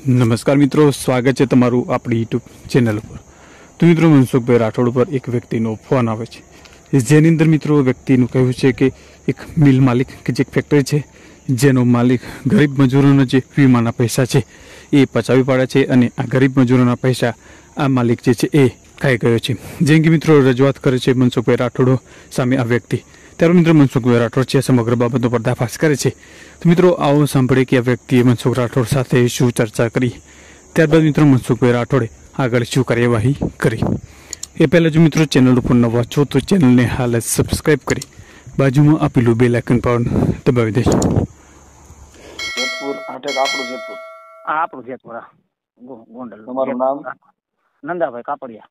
નમસ્કાર મિત્રો, સ્વાગત છે તમારું આપણી યુટ્યુબ ચેનલ ઉપર. તો મિત્રો, મનસુખભાઈ રાઠોડ પર એક વ્યક્તિનો ફોન આવે છે, જેની અંદર મિત્રો વ્યક્તિનું કહેવું છે કે એક મિલ માલિક કે જે ફેક્ટરી છે જેનો માલિક ગરીબ મજૂરોના જે વીમાના પૈસા છે એ પચાવી પાડે છે અને આ ગરીબ મજૂરોના પૈસા આ માલિક જે છે એ ખાઈ ગયો છે. જેમ કે મિત્રો રજૂઆત કરે છે મનસુખભાઈ રાઠોડ સામે આ વ્યક્તિ. ત્યારે મિત્રો મનસુખભાઈ રાઠોડ છે સમગ્ર બાબતનો પર્દાફાશ કરે છે. તો મિત્રો આવો સાંભળે કે આ વ્યક્તિએ મનસુખ રાઠોડ સાથે શું ચર્ચા કરી. ત્યારબાદ મિત્રો મનસુખભાઈ રાઠોડે આગળ શું કાર્યવાહી કરી. એ પહેલાં જો મિત્રો ચેનલ ઉપર નવા છો તો ચેનલને હાલ જ સબસ્ક્રાઈબ કરી બાજુમાં આપેલું બેલ આઇકન પણ દબાવી દેજો. જેતપુર આઠેક આપણું જેતપુર. આ આપણું જેતપુર ગોંડલ. તમારું નામ? નંદાભાઈ કાપડિયા.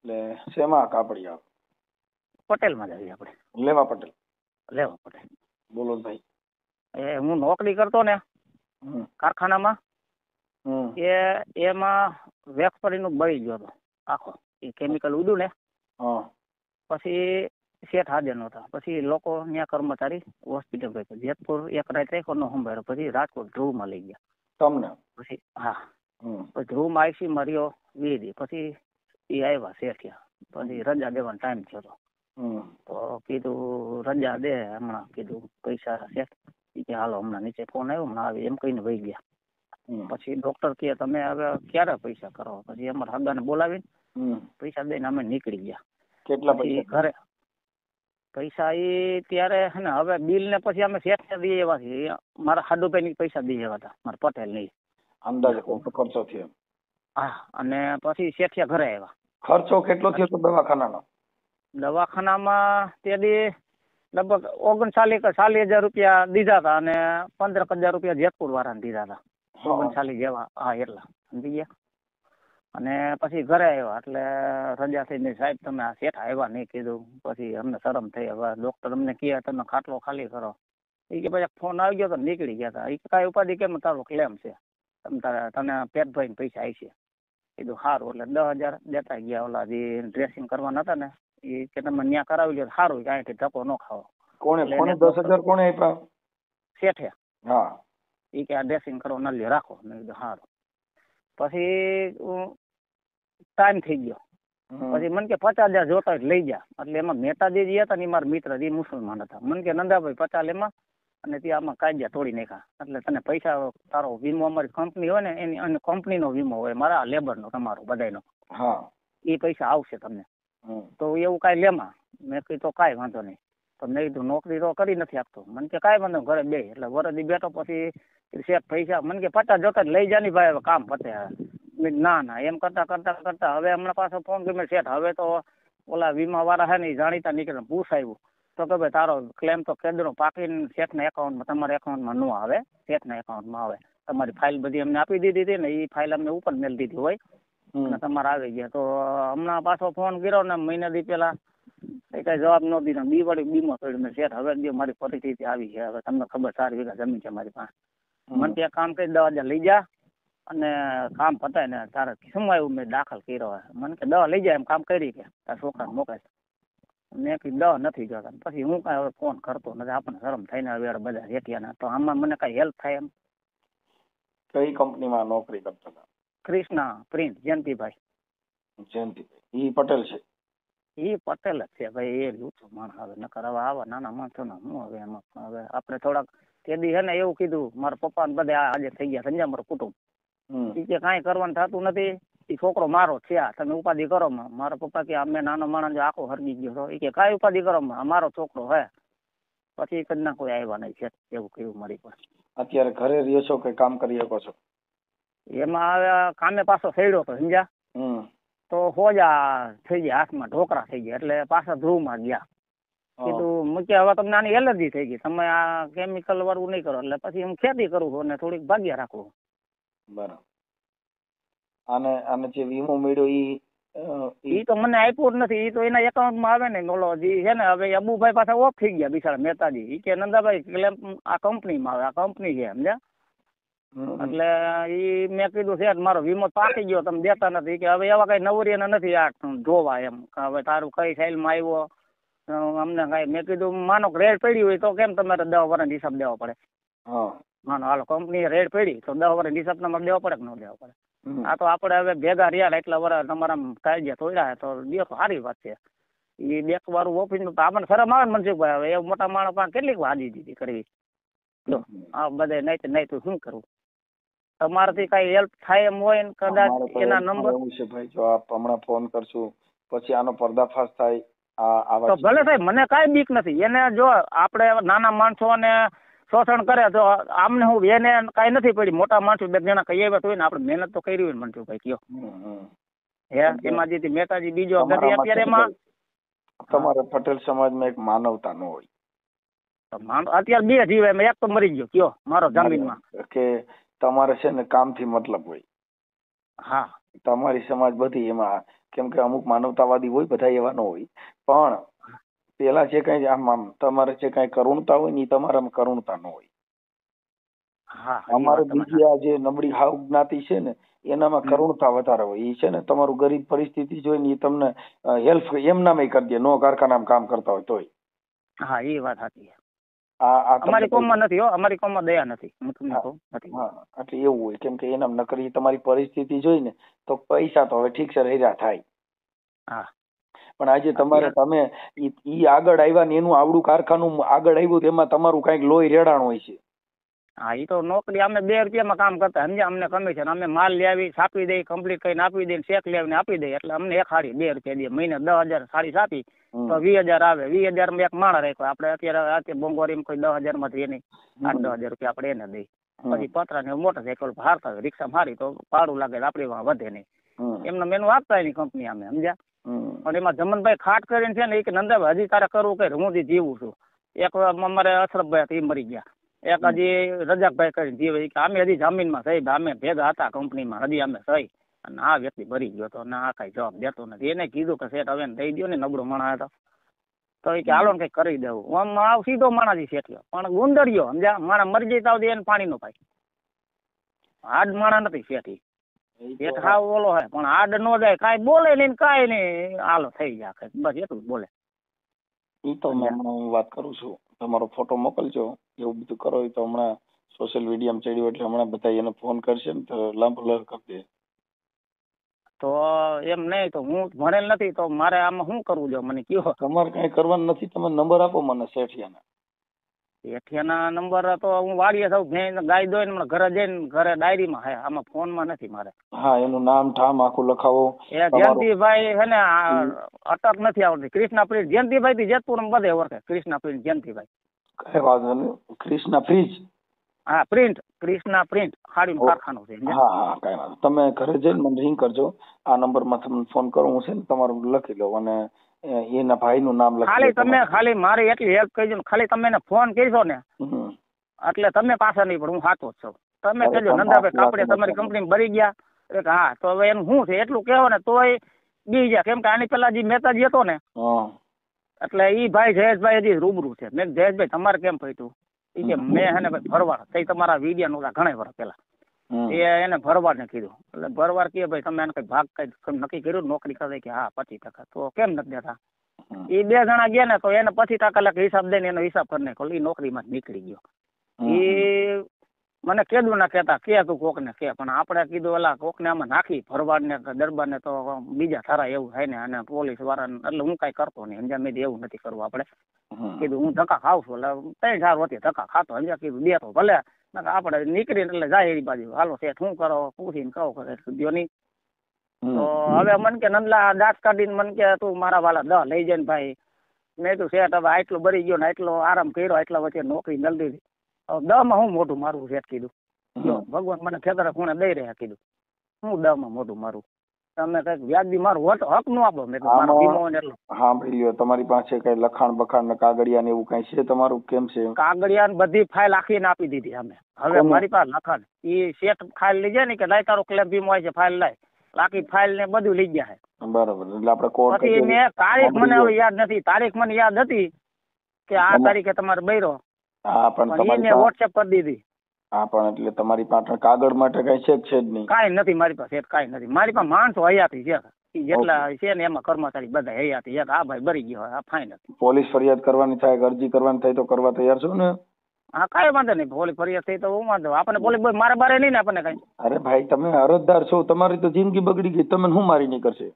એટલે શેમાં કાપડિયા? પટેલમાં જ આવીએ આપણે. લેવા પટેલ. લેવા પટેલ. બોલો ભાઈ. એ હું નોકરી કરતો ને કારખાનામાં, એમાં વેક્સપરીનું બળી ગયો હતો આખો. એ કેમિકલ ઉડ્યું ને પછી શેઠ હાજર નહોતા. પછી લોકો ત્યાં કર્મચારી હોસ્પિટલ ગયો. જેતપુર એક રાત રાખ્યો ન સંભાળ્યો. પછી રાજકોટ ધ્રુવમાં લઈ ગયા તમને? પછી હા, પછી ધ્રુવમાં આઈસીયુમાં રહ્યો 20 દી. પછી એ આવ્યા શેઠિયા. પછી રજા દેવાનો ટાઈમ થયો હતો. તો કીધું રજા દે હમણાં, કીધું પૈસા શેઠ કે હાલો હમણાં નીચે ફોન આવ્યો હમણાં આવે એમ કહીને વહી ગયા. પછી ડોક્ટર કહે તમે હવે ક્યારે પૈસા કરો? પછી અમારા હગાને બોલાવીને પૈસા દઈને અમે નીકળી ગયા. કેટલા પૈસા? ઘરે પૈસા એ ત્યારે હે ને હવે બિલ ને પછી અમે શેઠ દઈ એવા છીએ. મારા હાડુભાઈ પૈસા દઈ એવા હતા, મારા પટેલ નહીં. અંદાજે કેટલો ખર્ચો થયો? હા, અને પછી શેઠિયા ઘરે આવ્યા. ખર્ચો કેટલો થયો દવાખાનાનો? દવાખાનામાં તે દી લગભગ 39,000 રૂપિયા દીધા હતા અને 15,000 રૂપિયા જેતપુર વાળાને દીધા હતા. 39 જેવા. હા, એટલા સમજી ગયા. અને પછી ઘરે આવ્યા એટલે રજા થઈને સાહેબ તમે આ શેઠ આવ્યા નહીં, કીધું. પછી અમને શરમ થઈ. હવે ડોક્ટર અમને કહે તમે ખાટલો ખાલી કરો. એ કે પછી ફોન આવી ગયો તો નીકળી ગયા હતા. એ કાંઈ ઉપાધિ કેમ તારો ક્લેમ છે, તને પેટ ભરીને પૈસા આવી છે. કીધું સારું. એટલે 10,000 દેતા ગયા. ઓલા જે ડ્રેસિંગ કરવાના હતા ને એ કે તમે ત્યાં કરાવી લો સારું, કાંઈ ધક્કો ન ખાવો. કોને 10,000 કોને આપ્યા? શેઠે. હા. એ કે આ ડ્રેસિંગ કરો ન લે રાખો. મેં કીધું સારું. પછી ટાઈમ થઈ ગયો. પછી મને કે 50,000 જોતા લઈ ગયા. એટલે એમાં મહેતાજી જે હતા ને એ મારા મિત્ર, એ મુસલમાન હતા. મને કે નંદાભાઈ 50 એમાં અને ત્યાં આમાં કાયદા તોડી નાખ્યા. એટલે તને પૈસા તારો વીમો અમારી કંપની હોય ને એની અને કંપનીનો વીમો હોય, મારા લેબરનો તમારો બધાનો, એ પૈસા આવશે તમને. તો એવું કાંઈ લેમાં? મેં કીધું તો કાંઈ વાંધો નહીં. તો મેં કીધું નોકરી તો કરી નથી આપતો. મને કે કાંઈ વાંધો ઘરે બે. એટલે વરદી બેઠો. પછી શેઠ પૈસા મને કે 50 જોતા લઈ જા ની ભાઈ, હવે કામ પતે. ના એમ કરતા હવે હમણાં પાછો ફોન કર્યો શેઠ હવે તો ઓલા વીમા વાળા છે ને એ જાણીતા નીકળે પૂછાયું તો કે ભાઈ તારો ક્લેમ તો કેન્દ્રનો પાકીને શેઠના એકાઉન્ટમાં, તમારા એકાઉન્ટમાં ન આવે, શેઠના એકાઉન્ટમાં આવે. તમારી ફાઇલ બધી અમને આપી દીધી હતી ને એ ફાઇલ અમને ઉપર મેળ દીધી હોય અને તમારા આવી ગયા. તો હમણાં પાછો ફોન કર્યો ને મહિના દી પેલા એ કઈ જવાબ ન દીધો. વળી બીમો થયો. મેં શેઠ હવે જો મારી પરિસ્થિતિ આવી છે, હવે તમને ખબર 4 વીઘા જમીન છે મારી પાસે. મને ત્યાં કામ કરી 10,000 લઈ જા અને કામ પતાય ને તારે શું આવ્યું મેં દાખલ કર્યો. મને કે દવા લઈ જાય એમ કામ કરી કે તારા છોકરાને મોકલે. મેં કીધું દવા નથી જોતા. પછી હું કાંઈ હવે ફોન કરતો નથી, આપણને શરમ થઈને હવે બધા રેટિયાના. તો આમાં મને કાંઈ હેલ્પ થાય એમ? કઈ કંપનીમાં નોકરી કરતા હતા? ક્રિષ્ના પ્રિન્ટ. જયંતિભાઈ. ઈ પટેલ છે? એ પટેલ જ છે ભાઈ. એ લૂંટો માણસ. હવે નકર હવે આવા નાના માણસો ને હું હવે એમાં હવે આપણે થોડાક તેદી છે ને એવું કીધું મારા પપ્પા ને બધા આજે થઈ ગયા સમજ્યા મારું કુટુંબ. એ કે કાંઈ કરવાનું થતું નથી, એ છોકરો મારો છે, તમે ઉપાધિ કરો. મારા પપ્પા કે અમે નાનો માણસ જો આખો હરગી ગયો છો. એ કે કાંઈ ઉપાધિ કરો, મારો છોકરો હે. પછી કદના કોઈ આવ્યા નહીં છે એવું કહ્યું મારી પાસે. અત્યારે ઘરે રહ્યો છો કે કામ કરી શકો છો? એમાં હવે કામે પાછો સડ્યો તો સમજ્યા. તો હોજા થઈ ગયા, હાથમાં ઢોકરા થઈ ગયા. એટલે પાછા ધ્રુવમાં ગયા. કીધું મૂક્યા હવે તમને આની એલર્જી થઈ ગઈ, તમે આ કેમિકલ વાળું નહીં કરો. એટલે પછી હું ખેતી કરું છું અને થોડીક ભાગ્યા રાખું. બરાબર. આને જે વીમો મળ્યો ઈ તો મને આપ્યો જ નથી. ઈ તો એના એકાઉન્ટમાં આવે ને. ઓલો જે છે ને હવે અબુભાઈ પાછા ઓફ થઈ ગયા બિચારા મહેતાજી. ઈ કે નંદાભાઈ ક્લેમ આ કંપનીમાં આવે, આ કંપની છે સમજ્યા. એટલે ઈ મેં કીધું છે મારો વીમો પાકી ગયો, તમે દેતા નથી. કે હવે એવા કઈ નવરીને નથી આ જોવા એમ. હવે તારું કઈ સાઇલમાં આવ્યો અમને કઈ. મેં કીધું માનો રેડ પડી હોય તો કેમ તમારે 10 વર્ષ હિસાબ દેવો પડે? માનો હાલો કંપની રેડ પડી તો 10 વર્ષ હિસાબ નંબર દેવો પડે કે ન દેવો પડે? આ તો આપણે હવે ભેગા રહ્યા એટલા વર્ષ તમારા કાયદા તોડ્યા તો દે તો સારી વાત છે. એ બેક વાળું ઓફિસ નું આપણને શરમ આવે ને મનસુખભાઈ, હવે એ મોટા માણસ પાસે કેટલીક હાજી દીધી કરવી. જો આ બધે નહીં તો શું કરવું? તમારાથી કઈ હેલ્પ થાય એમ હોય ને કદાચ એના નંબર એવું છે ભાઈ, જો આપ હમણાં ફોન કરશું પછી આનો પર્દાફાશ થાય તો ભલે સાહેબ, મને કાંઈ બીક નથી. એને જો આપણે નાના માણસોને શોષણ કરે તો આમને હું એને કાંઈ નથી પડી. મોટા માણસો બે જણા કહી આવ્યા તો ને આપણે મહેનત તો કરી હોય ને મનસુખભાઈ, કયો હે એમાં જે મહેતાજી બીજો અત્યારે એમાં તમારે પટેલ સમાજમાં એક માનવતા ન હોય. અત્યારે 2 જીવ એમ એક તો મરી ગયો, કયો મારો જમીનમાં કે તમારે છે ને કામથી મતલબ હોય. હા તમારી સમાજ બધી એમાં, કેમ કે અમુક માનવતાવાદી હોય, બધા એવા ન હોય. પણ પેલા જે કઈ આમ તમારે જે કઈ કરુણતા હોય ને એ તમારામાં કરુણતા ન હોય. અમારે બીજી આ જે નબળી હાવ જ્ઞાતિ છે ને એનામાં કરુણતા વધારે હોય. એ છે ને તમારું ગરીબ પરિસ્થિતિ જોઈને એ તમને હેલ્પ એમ નામે કરી દે, નો કારખાનામાં કામ કરતા હોય તોય. હા એ વાત સાચી. અમારી કોમમાં નથી હો, અમારી કોમમાં દયા નથી. હા એટલે એવું હોય, કેમ કે એના નકરી તમારી પરિસ્થિતિ જોઈને તો પૈસા તો હવે ઠીક છે રહ્યા થાય. હા પણ આજે તમે ઈ આગળ આવ્યા ને એનું આવડું કારખાનું આગળ આવ્યું એમાં તમારું કઈક લોહી રેડાણ હોય છે. હા એ તો નોકરી અમે 2 રૂપિયામાં કામ કરતા, સમજ્યા? અમને કમિશન, અમે માલ લેવી છાપી દઈ, કમ્પ્લીટ કરીને આપી દઈ, ચેક લેવીને આપી દઈ, એટલે અમને એક હાડી 2 રૂપિયા દે. મહિને 10,000 સાડી છાપી તો 20,000 આવે. 20,000 માં એક માણસ રાખ્યો. આપણે અત્યારે બોંગોરીમાં કોઈ 10,000 માં જ નહીં, 8-10,000 રૂપિયા આપણે એને દઈ. પછી પતરા ને મોટરસાઇકલ હારતા હોય, રિક્ષા મારી તો ભાડું લાગે, આપડી વધે નહીં. એમને મેનુ આપતા એની કંપની અમે, સમજ્યા? પણ એમાં જમનભાઈ ખાટ કરીને છે ને એ કે નંદાભાઈ હજી તારે કરવું કઈ, હું જીવું છું. એક અમારે અશરફભાઈ હતા, એ મરી ગયા. એક હજી રજાકભાઈ કરીને જીવે, અમે હજી જમીનમાં સહી, અમે ભેગા હતા કંપનીમાં, હજી અમે સહી. અને આ વ્યક્તિ ભરી ગયો હતો ને આ કઈ જવાબ દેતો નથી. એને કીધું કે શેઠ હવે દઈ દો ને, નબળો માણસ હતો તો એ કે હાલો ને કઈ કરી દેવું. આમ આવ સીધો માણસ શેઠ્યો, પણ ગુંદર્યો, સમજ્યા? મારા મરી જઈ તાવ એને પાણી નો પાય. હાડ માણસ નથી શેઠી, શેઠ હાવ ઓલો હે, પણ હાડ નો જાય, કાંઈ બોલે નહીં, કાંઈ નહીં, હાલો થઈ જાય, બસ એટલું બોલે. એ તો હું વાત કરું છું, તમારો ફોટો મોકલજો. એવું બધું કરો તો હમણાં સોશિયલ મીડિયામાં ચડ્યું એટલે હમણાં બધા એને ફોન કરશે ને તો લાંબુ લહેર કરી દે. તો એમ નહીં, તો હું ભણેલ નથી તો મારે આમાં શું કરવું જોઈએ મને કયો? તમારે કઈ કરવાનું નથી, તમે નંબર આપો મને શેઠિયાના. શેઠિયાના નંબર તો હું વાડીએ થઉં, ગાય દોઈને ઘરે જઈને ઘરે ડાયરીમાં હે, આમાં ફોનમાં નથી મારે. હા એનું નામ ઠામ આખું લખાવો. એ જયંતિભાઈ હે ને, અટક નથી આવડતી. કૃષ્ણા પ્રિન્ટ જયંતિભાઈ થી જેતપુર બધે ઓળખે. કૃષ્ણા પ્રિન્ટ જયંતિભાઈ. કઈ વાંધો નહીં. કૃષ્ણા ફ્રીજ. હા પ્રિન્ટ, કૃષ્ણા પ્રિન્ટ ખાડીનું કારખાનું છે. હા હા કઈ વાંધો. તમે ઘરે જઈને મને રિંગ કરજો. આ નંબરમાં તમને ફોન કરું હું છે ને, તમારું લખી લો અને એના ભાઈ નું નામ લખી. ખાલી તમે ખાલી મારી એટલી હેલ્પ કરજો ને, ખાલી તમે એને ફોન કરશો ને એટલે તમે પાછા નહીં પણ હું સાચો જ છું. તમે કહેજો નંદાભાઈ કાપડે તમારી કંપની ભરી ગયા. હા તો હવે એનું શું છે એટલું કહેવો ને તોય બી ગયા. કેમ કે આની પેલા જે મહેતાજી હતો ને એટલે ઈ ભાઈ જયેશભાઈ હજી રૂબરૂ છે. મેં જયેશભાઈ તમારે કેમ ફર્યું? એ કે મેં હે ને ભાઈ ભરવાડ કઈ તમારા વિડિયા નહોતા ઘણા વર્ષ પેલા એને ભરવાડ ને કીધું. એટલે ભરવાડ કે ભાઈ તમે એને કઈ ભાગ કઈ નક્કી કર્યું નોકરી કરે? કે હા 25%. તો કેમ નથી દેતા? એ 2 જણા ગયા ને તો એને 25% હિસાબ દઈને એનો હિસાબ કરી નાખ્યો. એ નોકરીમાં જ નીકળી ગયો. એ મને કીધું ના કેતા કે તું કોક ને કે, પણ આપણે કીધું એલા કોક ને આમાં નાખી ભરવાડ ને દરબાર ને તો બીજા સારા એવું થાય ને, અને પોલીસ વાળા એટલે હું કઈ કરતો નહીં. સમજ્યા? મેં એવું નથી કરવું આપણે. કીધું હું ધક્કા ખાવ છું એટલે 3-4 વખતે ધક્કા ખાતો. સમજ્યા? કીધું દે તો ભલે, આપણે નીકળીને એટલે જાય એની બાજુ. હાલો શેઠ શું કરો પૂછીને કહો કરે દો નહીં. તો હવે મન કે નંદલા દાંત કાઢીને મન કે તું મારા વાળા 10 લઈ જાય ને ભાઈ. મેં કીધું શેઠ હવે આટલું બરી ગયો ને આટલો આરામ કર્યો, આટલા વચ્ચે નોકરી જલ્દી 10 માં હું મોઢું મારું શેઠ? કીધું ભગવાન મને ખેતરે ખૂણે દઈ રહ્યા. કીધું હું 10 માં મોઢું મારું? તમે કઈક વ્યાજબી મારું હક નું આપો. મેં મારો વીમો એટલો. હા ભાઈ લ્યો, તમારી પાસે કઈ લખાણ બખાણ ને કાગળિયા ને એવું કઈ છે તમારું? કેમ છે? કાગળિયા બધી ફાઇલ આખીને આપી દીધી અમે. હવે મારી પાસે લખાણ એ શેઠ ફાઇલ લઈ જાય ને કે લાય તારો ક્લેમ વીમો હોય છે ફાઇલ લાય, આખી ફાઇલ ને બધું લઈ ગયા છે. બરાબર. એટલે આપણે કોર્ટ પછી મેં તારીખ મને હવે યાદ નથી. તારીખ મને યાદ હતી કે આ તારીખે તમારે બૈરો. હા પણ એને વોટ્સએપ કરી દીધી. હા પણ એટલે તમારી પાસે કાગળ માટે કઈ છે જ નહીં? કાંઈ નથી મારી પાસે. કાંઈ નથી મારી પાસે. માણસો હયાતી છે જેટલા છે ને એમાં કર્મચારી બધા હયાતી. આ ભાઈ બરી ગયો. આ ફાઇન. પોલીસ ફરિયાદ કરવાની થાય, અરજી કરવાની થાય તો કરવા તૈયાર છો ને? હા કાંઈ વાંધો નહીં, પોલીસ ફરિયાદ થઈ તો હું વાંધો, આપણને પોલીસ મારે બારે નહીં ને આપણને કઈ. અરે ભાઈ તમે અરજદાર છો, તમારી તો જિંદગી બગડી ગઈ, તમે શું મારી નહીં કરશે?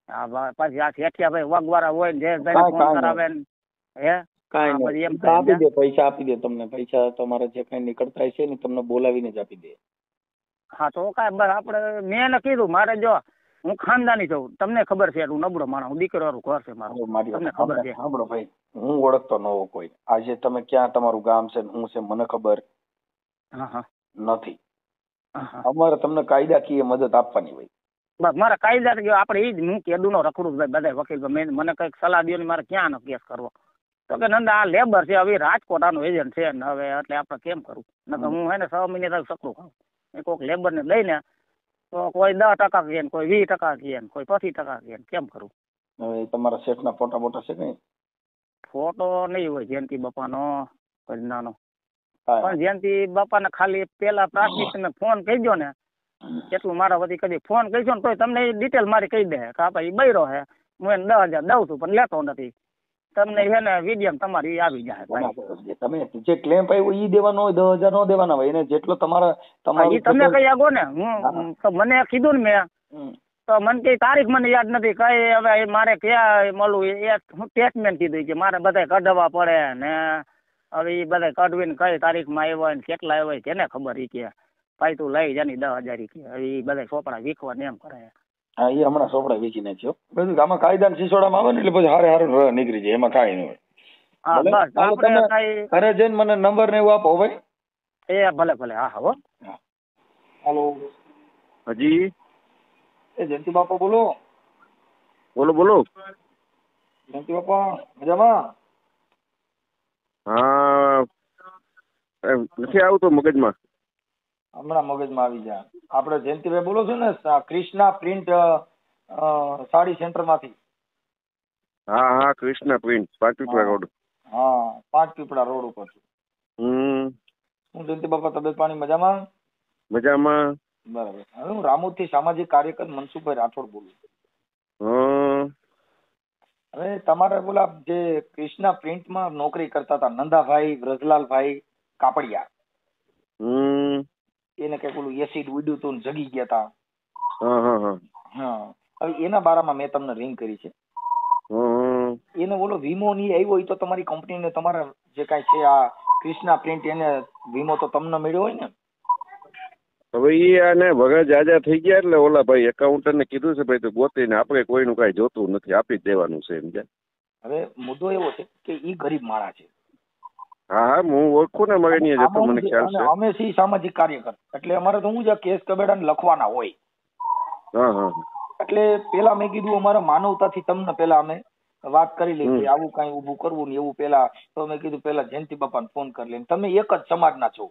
હા પછી આ શેઠિયા ભાઈ વગવાળા હોય ને જે કાંઈ ફોન કરાવે ને હે કાંઈ પછી એમ નહીં, આપી દે પૈસા, આપી દે તમને પૈસા, તમારે જે કઈ નીકળતા હશે ને તમને બોલાવીને જ આપી દે. હા તો કાંઈ બસ આપણે મેં એને કીધું મારે જો હું ખાનદાની છું, તમને ખબર છે હું નબળો માણસ, હું દીકરાનું ઘર છે મારું, મારી તમને ખબર છે. સાંભળો ભાઈ, હું ઓળખતો ન હોઉં કોઈ, આજે તમે ક્યાં તમારું ગામ છે હું છે મને ખબર હા હા નથી. હા અમારે તમને કાયદાકીય મદદ આપવાની હોય. બસ મારા કાયદા આપણે એ જ, હું કેદુનો રખડું ભાઈ બધા વકીલ મને કંઈક સલાહ દો ને મારે ક્યાં નો કેસ કરવો. તો કે નંદા આ લેબર છે, હવે રાજકોટ આનો એજન્ટ છે ને હવે એટલે આપણે કેમ કરવું, ન તો હું હે ને 6 મહિને તક સકડું ખાઉં. એ કોઈક લેબર ને લઈને તો કોઈ 10% કહે ને કોઈ 20% કહે ને કોઈ 25% કહે, કેમ કરવું? હવે તમારા શેઠના ફોટા બોટા છે કઈ? ફોટો નહીં હોય જયંતિ બાપાનો કજનાનો, પણ જયંતિ બાપાને ખાલી પેલા પ્રાથમિક તમે ફોન કહી દો ને, એટલું મારા વતી કદી ફોન કહીશો ને તોય તમને ડિટેલ મારી કહી દે કે આ એ બૈરો છે, હું એને 10,000 દઉં છું પણ લેતો નથી, તમને છે ને વિડીયો તમારી આવી જાય. તમે જે ક્લેમ પાડ્યો ઈ દેવાનો હોય, 10,000 નો દેવાના હોય, એને જેટલો તમારા ઈ તમે કઈ આગો ને, હું તો મને કીધું ને મેં તો મને કઈ તારીખ મને યાદ નથી કઈ, હવે મારે ક્યાં મળું એ હું સ્ટેટમેન્ટ કીધું કે મારે બધા કઢવા પડે ને, હવે એ બધા કઢવીને કઈ તારીખમાં આવ્યા ને કેટલા આવ્યા કેને ખબર, ઈ કે ભાઈ તું લઈ જાની 10,000 કે હવે એ બધા ચોપડા વીખવા ને એમ કરે. હા એ હમણાં ચોપડા વીખી નાખ્યો, બધું આમાં કાયદા સિસોડામાં આવે ને એટલે પછી હારે નીકળી જાય, એમાં કાંઈ નહીં હોય. હા બસ આપણે કઈ ઘરે જઈને મને નંબર ને એવું આપો ભાઈ. એ ભલે ભલે, હા હા હો. હાલો હાજી, એ જયંતિ બાપા બોલો. બોલો બોલો. જયંતિ બાપા મજામાં? હા નથી આવતું મગજમાં. હમણાં મગજમાં આવી જાય. આપણે જયંતિભાઈ બોલો છો ને, ક્રિષ્ના પ્રિન્ટ સાડી સેન્ટર માંથી? હા હા કૃષ્ણા પ્રિન્ટ, 5 પીપળા રોડ. હા 5 પીપળા રોડ ઉપર છું. હું જયંતિ બાપા, તબિયત પાણી મજામાં? મજામાં. બરાબર. હવે હું રામોદ થી સામાજિક કાર્યકર મનસુખભાઈ રાઠોડ બોલું છું. હવે તમારે બોલા જે ક્રિષ્ના પ્રિન્ટ માં નોકરી કરતા હતા નંદાભાઈ વ્રજલાલભાઈ કાપડિયા, એને કઈક ઓલું એસિડ ઉડ્યું હતું જગી ગયા હતા. હા હવે એના બારામાં મેં તમને રિંગ કરી છે. એને ઓલો વીમો ની આવ્યો તો તમારી કંપનીને તમારા જે કઈ છે આ ક્રિષ્ના પ્રિન્ટ એને વીમો તો તમને મળ્યો હોય ને? હવે ઈ આને વગર જાજા થઈ ગયા એટલે ઓલા ભાઈ એકાઉન્ટન્ટ ને કીધું છે ભાઈ તો ગોતીને આપણે કોઈનું કઈ જોતું નથી, આપી જ દેવાનું છે એમ. હવે મુદ્દો એવો છે કે ઈ ગરીબ માણસ છે. હા હા હું ઓળખું ને મારે અહીંયા જતો, મને ખ્યાલ છે. અમે સી સામાજિક કાર્યકર એટલે અમારે તો હું જ કેસ કબેડા લખવાના હોય. હા હા એટલે પેલા મેં કીધું અમારા માનવતાથી તમને પેલા અમે વાત કરી લઈ આવું કઈ ઉભું કરવું ને એવું, પેલા તો મેં કીધું પેલા જયંતિ બાપાને ફોન કરી લઈને, તમે એક જ સમાજના છો.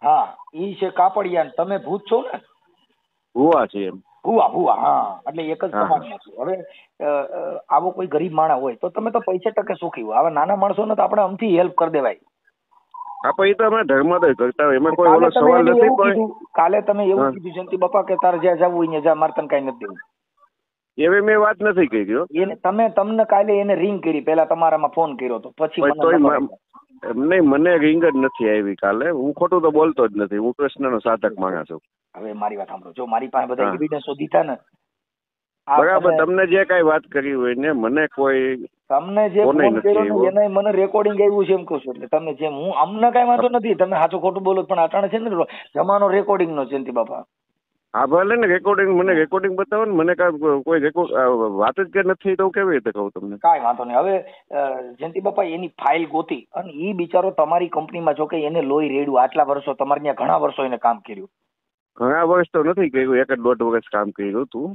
હા ઈ છે કાપડિયા, તમે ભૂત છો ને? ભુવા છે એમ. ભુવા હા, એટલે એક જ સમાજના છો. હવે આવો કોઈ ગરીબ માણસ હોય તો તમે તો પૈસા ટકે સુખી હોય, હવે નાના માણસો ને તો આપણે અમથી હેલ્પ કરી દેવાય. આપણે એ તો અમે ધર્મોદય કરતા હોય, એમાં કોઈ ઓલો સવાલ નથી. પણ કાલે તમે એવું કીધું જયંતિ બાપા કે તારે જ્યાં જવું હોય જા, મારે તને કઈ નથી દેવું. એવી મેં વાત નથી કરી. એને તમને કાલે એને રિંગ કરી, પેલા તમારામાં ફોન કર્યો તો પછી નહીં, મને રિંગ જ નથી આવી કાલે. હું ખોટું તો બોલતો જ નથી, હું કૃષ્ણનો સાધક માણસ છું. હવે મારી વાત સાંભળો, જો મારી પાસે બધા એવિડન્સો દીધા ને બરાબર, તમને જે કઈ વાત કરી હોય ને મને કોઈ તમને જે ફોન કર્યો ને એને મને રેકોર્ડિંગ આવ્યું છે એમ કહું છું. એટલે તમને જે હું અમને કઈ વાંધો નથી, તમે સાચું ખોટું બોલો, પણ અટાણે છે ને જમાનો રેકોર્ડિંગ નો જયંતિ બાપા. હા ભલે ને રેકોર્ડિંગ, મને રેકોર્ડિંગ બતાવો ને. મને કોઈ વાત જ કે નથી તો કેવી રીતે કહું તમને? કાંઈ વાંધો નહીં. હવે જયંતિ બાપા એની ફાઇલ ગોતી અને ઈ બિચારો તમારી કંપનીમાં, જો કે એને લોહી રેડ્યું, આટલા વર્ષો તમારે ત્યાં ઘણા વર્ષો એને કામ કર્યું. ઘણા વર્ષ તો નથી કર્યું, 1.5 વર્ષ કામ કર્યું હતું.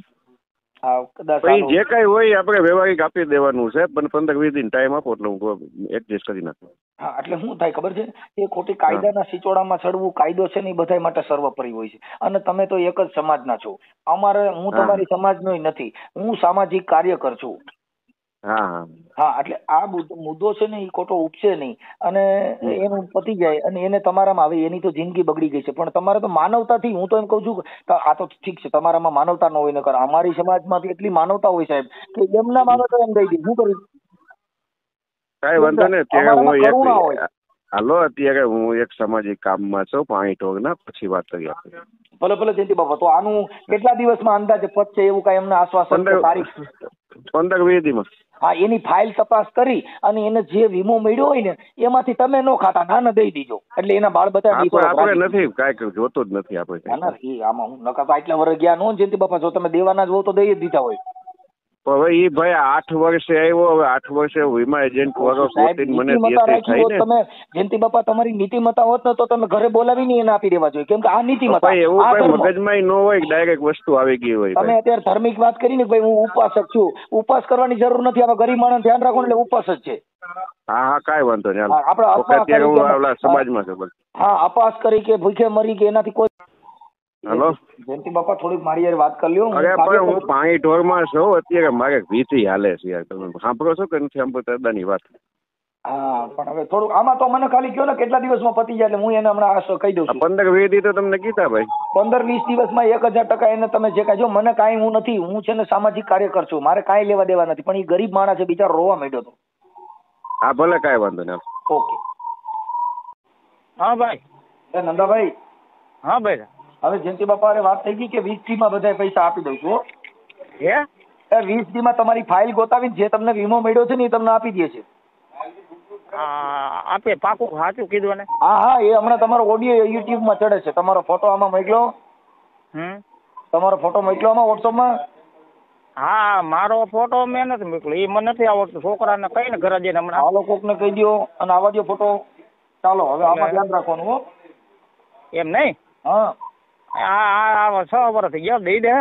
કદાચ જે કઈ હોય આપણે વ્યવહારિક આપી દેવાનું છે, પણ 15-20 દિન ટાઈમ આપો એટલે હું એડજસ્ટ કરી નાખું. હા એટલે શું થાય ખબર છે, એ ખોટી કાયદાના સિચોડામાં ચડવું, કાયદો છે ને એ બધા માટે સર્વોપરી હોય છે. અને તમે તો એક જ સમાજના છો. હું તમારી સમાજનો નથી, હું સામાજિક કાર્યકર છું. હા એટલે આ મુદ્દો છે ને એ ખોટો ઉપસે નહીં અને એનું પતી જાય અને એને તમારામાં આવે, એની તો જિંદગી બગડી ગઈ છે. પણ તમારે તો માનવતાથી, હું તો એમ કઉ છું આ તો ઠીક છે તમારામાં માનવતા ન હોય, નકર અમારી સમાજમાંથી એટલી માનવતા હોય સાહેબ કે એમના માનવતા એમ દઈ દે. શું કર્યું? કઈ વાંધો નહીં, ત્યાં હું હાલો અત્યારે હું એક સામાજિક કામમાં છું પાણી ઢોરના, પછી વાત કરીએ આપણે. ભલે ભલે જયંતિ બાપા. તો આનું કેટલા દિવસમાં અંદાજે પતશે એવું કઈ એમને આશ્વાસન કે તારીખ? 15-20 દિવસ. હા, એની ફાઇલ તપાસ કરી અને એને જે વીમો મળ્યો હોય ને એમાંથી તમે નો ખાતા નાના દઈ દીજો, એટલે એના બાળ બધા આપણે નથી કાંઈ જોતું જ નથી આપણે. આમાં હું નકા આટલા વર્ષ ગયા નો જયંતિ બાપા, જો તમે દેવાના જ હો તો દઈ જ દીધા હોય. હવે એ ભાઈ 8 વર્ષે આવ્યો, હવે 8 વર્ષે વીમા એજન્ટ વગર મને તમે જયંતિ બાપા તમારી નીતિમત્તા હોત ને તો તમે ઘરે બોલાવીને એને આપી દેવા જોઈએ, કેમ કે આ નીતિમત્તા એવું કઈ મગજમાં ન હોય, ડાયરેક્ટ વસ્તુ આવી ગઈ હોય. તમે અત્યારે ધાર્મિક વાત કરી ને ભાઈ હું ઉપાસક છું, ઉપવાસ કરવાની જરૂર નથી, આવા ગરીબ માણસ ધ્યાન રાખો એટલે ઉપવાસ જ છે. હા કાંઈ વાંધો નહીં. આપણે સમાજમાં છે. હા, અપાસ કરી કે ભૂખે મરી કે એનાથી કોઈ. હેલો જયંતિ બાપા, થોડીક મારી યાર વાત કરી લ્યો. અરે પણ હું પાણી ઢોરમાં છું અત્યારે, મારે વિધિ હાલે છે યાર. તમે સાંભળો છો કે નથી સાંભળતા દાદાની વાત? હા, પણ હવે થોડું આમાં તો મને ખાલી કહો ને કેટલા દિવસમાં પતી જાય, એટલે હું એને હમણાં કહી દઉં છું. 15-20 દી તો તમને કીધા ભાઈ. 15-20 દિવસમાં 1000% એને તમે જે કાંઈ જો, મને કાંઈ હું નથી, હું છે ને સામાજિક કાર્યકર છું, મારે કાંઈ લેવા દેવા નથી, પણ એ ગરીબ માણસ છે બિચારો રોવા માંડ્યો હતો. હા ભલે કાંઈ વાંધો નહીં. ઓકે. હા ભાઈ. નંદાભાઈ. હા ભાઈ. હવે જયંતિ બાપા વાત થઈ ગઈ કે 20 માં બધા પૈસા આપી દઉં છું. હે? 20 માં તમારી ફાઇલ ગોતાવીને જે તમને વીમો મળ્યો છે ને એ તમને આપી દે છે. આપે પાકું સાચું કીધું ને? હા, એ હમણાં તમારો ઓડિયો યુટ્યુબ માં ચડે છે, તમારો ફોટો આમાં મોકલો. તમારો ફોટો મોકલો આમાં વોટ્સઅપમાં. હા, મારો ફોટો મેં નથી મોકલ્યો, એ મને નથી આવડતું. છોકરાને કઈ ને ઘરે જઈને હમણાં આ લોકોને કહી દો અને આવા દો ફોટો. ચાલો હવે આમાં ધ્યાન રાખવાનું હો. એમ નહીં? હા, 6 વર્ષ થઈ ગયા, દઈ દે.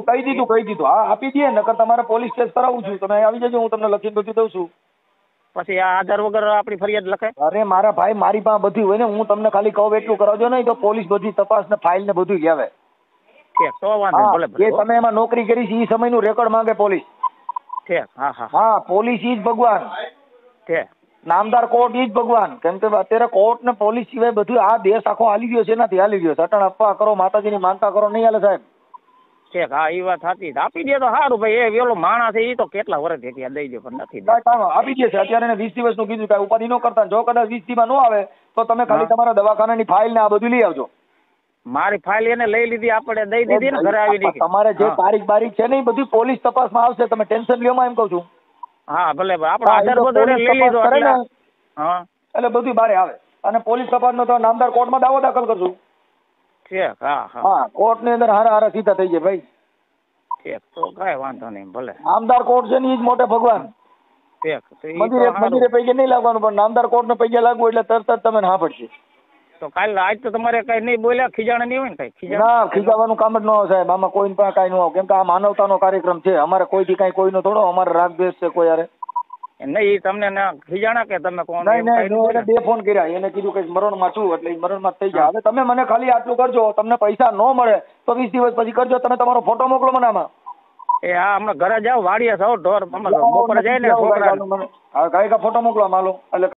કહી દીધું. હા, આપી દે, નકર તમારે પોલીસ કેસ કરાવું છું, તમે આવી જજો, હું તમને લખીને બધું દઉં છું. પછી આ આધાર વગર આપણી ફરિયાદ લખે? અરે મારા ભાઈ, મારી પાસે બધું હોય ને, હું તમને ખાલી કહું એટલું કરાવજો નહીં તો પોલીસ બધી તપાસ ને ફાઇલ ને બધું લેવે. તો વાંધો ભલે. તમે એમાં નોકરી કરી છે એ સમયનું રેકોર્ડ માંગે પોલીસ. હા, પોલીસ ઈ જ ભગવાન. નામદાર કોર્ટ ઈ જ ભગવાન. કેમ કે અત્યારે કોર્ટ ને પોલીસ સિવાય બધું આ દેશ આખો હાલી ગયો છે, નથી હાલી ગયો. સટણ અપવા કરો, માતાજીની માનતા કરો, નહીં હાલે સાહેબ. હા, એ વાત સાચી. આપી દે તો સારું ભાઈ. એ વેલો માણસ છે, એ તો કેટલા વર્ષ દઈ દે, પણ નથી આપી દે છે. અત્યારે એને 20 દિવસનું કીધું, કઈ ઉપાધિ ન કરતા. જો કદાચ 20 દીમાં ન આવે તો તમે ખાલી તમારા દવાખાનાની ફાઇલ ને આ બધું લઈ આવજો. મારી ફાઇલ એને લઈ લીધી, આપણે દઈ દીધી ને ઘરે આવી દીધી. તમારે જે તારીખ છે ને એ બધી પોલીસ તપાસમાં આવશે, તમે ટેન્શન લ્યો માં, એમ કહું છું. હા ભલે, આપણે આધાર બધું લઈ લીધો એટલે બધું બારે આવે. અને પોલીસ તપાસનો તો નામદાર કોર્ટમાં દાવો દાખલ કરશું. હા, કોર્ટ ની અંદર હારા સીધા થઈ જાય ભાઈ. તો કઈ વાંધો નહીં, ભલે. નામદાર કોર્ટ છે ને એ જ મોટે ભગવાન. મંદિરે પૈકી નહીં લાગવાનું, પણ નામદાર કોર્ટ ને પૈકી લાગવું એટલે તરત જ તમે હા પડશે. તો કાલ આજ તો તમારે કઈ નહીં બોલ્યા, ખીજાણા નહીં હોય ને કઈ? ના, ખીજાવાનું કામ જ ન હોય સાહેબ. આમાં કોઈ પણ કઈ ન હોય, કેમ કે આ માનવતાનો કાર્યક્રમ છે. અમારે કોઈથી કઈ કોઈનો થોડો અમારે રાગ દ્વેષ છે કોઈ યાર નહીં. તમને ખીજાણા કે તમે કોણ? એને 2 ફોન કર્યા, એને કીધું કે મરણમાં છું, એટલે મરણમાં થઈ જાય. હવે તમે મને ખાલી આટલું કરજો, તમને પૈસા ન મળે તો 20 દિવસ પછી કરજો. તમે તમારો ફોટો મોકલો મને આમાં. હા, હમણાં ઘરે જાવ, વાડીએ જાવ, ઢોર બપોરે જાય ને છોકરા. કઈ ફોટો મોકલો માલો એટલે